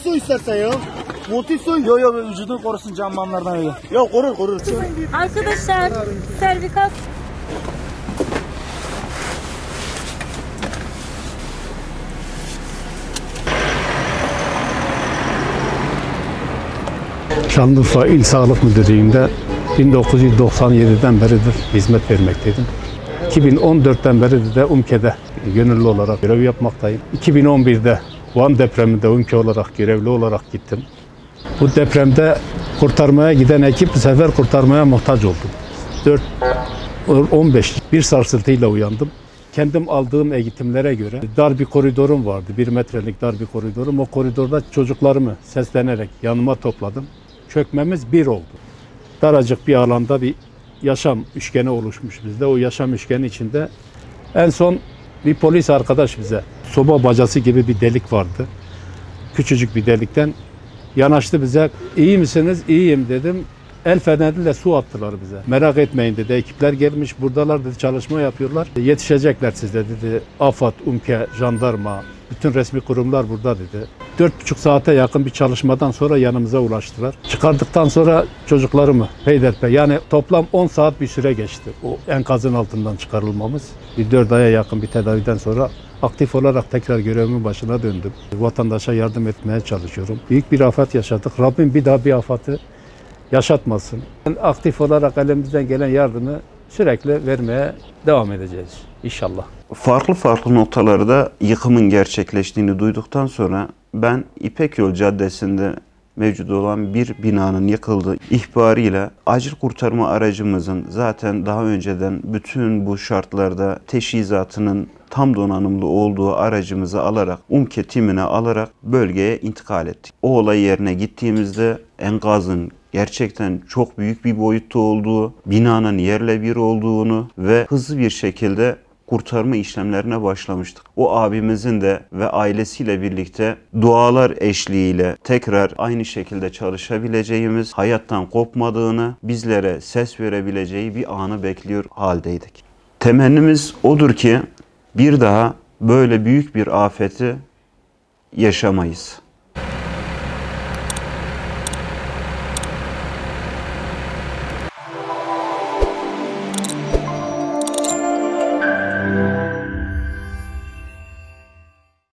soy istersen ya. Montu soy. Yo vücudunu korusun canmanlardan öyle. Ya korur. Arkadaşlar servikal. Şanlıurfa İl Sağlık Müdürlüğü'nde 1997'den beridir hizmet vermekteydim. 2014'ten beri de UMKE'de gönüllü olarak görev yapmaktayım. 2011'de Van depreminde UMKE olarak görevli olarak gittim. Bu depremde kurtarmaya giden ekip bu sefer kurtarmaya muhtaç oldu. 15 bir sarsıntıyla uyandım. Kendim aldığım eğitimlere göre dar bir koridorum vardı. 1 metrelik dar bir koridorum. O koridorda çocuklarımı seslenerek yanıma topladım. Çökmemiz bir oldu. Daracık bir alanda bir yaşam üçgeni oluşmuş bizde. O yaşam üçgeni içinde en son bir polis arkadaş bize soba bacası gibi bir delik vardı. Küçücük bir delikten yanaştı bize. İyi misiniz? İyiyim dedim. El feneriyle su attılar bize. Merak etmeyin dedi. Ekipler gelmiş buradalar dedi. Çalışma yapıyorlar. Yetişecekler size dedi. AFAD, UMKE, jandarma, bütün resmi kurumlar burada dedi. 4,5 saate yakın bir çalışmadan sonra yanımıza ulaştılar. Çıkardıktan sonra çocuklarımı peyderpey yani toplam 10 saat bir süre geçti. O enkazın altından çıkarılmamız. Bir 4 aya yakın bir tedaviden sonra aktif olarak tekrar görevimin başına döndüm. Vatandaşa yardım etmeye çalışıyorum. Büyük bir afet yaşadık. Rabbim bir daha bir afatı yaşatmasın. Aktif olarak elimizden gelen yardımı sürekli vermeye devam edeceğiz inşallah. Farklı noktalarda yıkımın gerçekleştiğini duyduktan sonra ben İpek Yol Caddesi'nde mevcut olan bir binanın yıkıldığı ihbarıyla acil kurtarma aracımızın zaten daha önceden bütün bu şartlarda teçhizatının tam donanımlı olduğu aracımızı alarak, UMKE timine alarak bölgeye intikal ettik. O olay yerine gittiğimizde enkazın gerçekten çok büyük bir boyutta olduğu, binanın yerle bir olduğunu ve hızlı bir şekilde kurtarma işlemlerine başlamıştık. O abimizin de ve ailesiyle birlikte dualar eşliğiyle tekrar aynı şekilde çalışabileceğimiz, hayattan kopmadığını, bizlere ses verebileceği bir anı bekliyor haldeydik. Temennimiz odur ki bir daha böyle büyük bir afeti yaşamayız.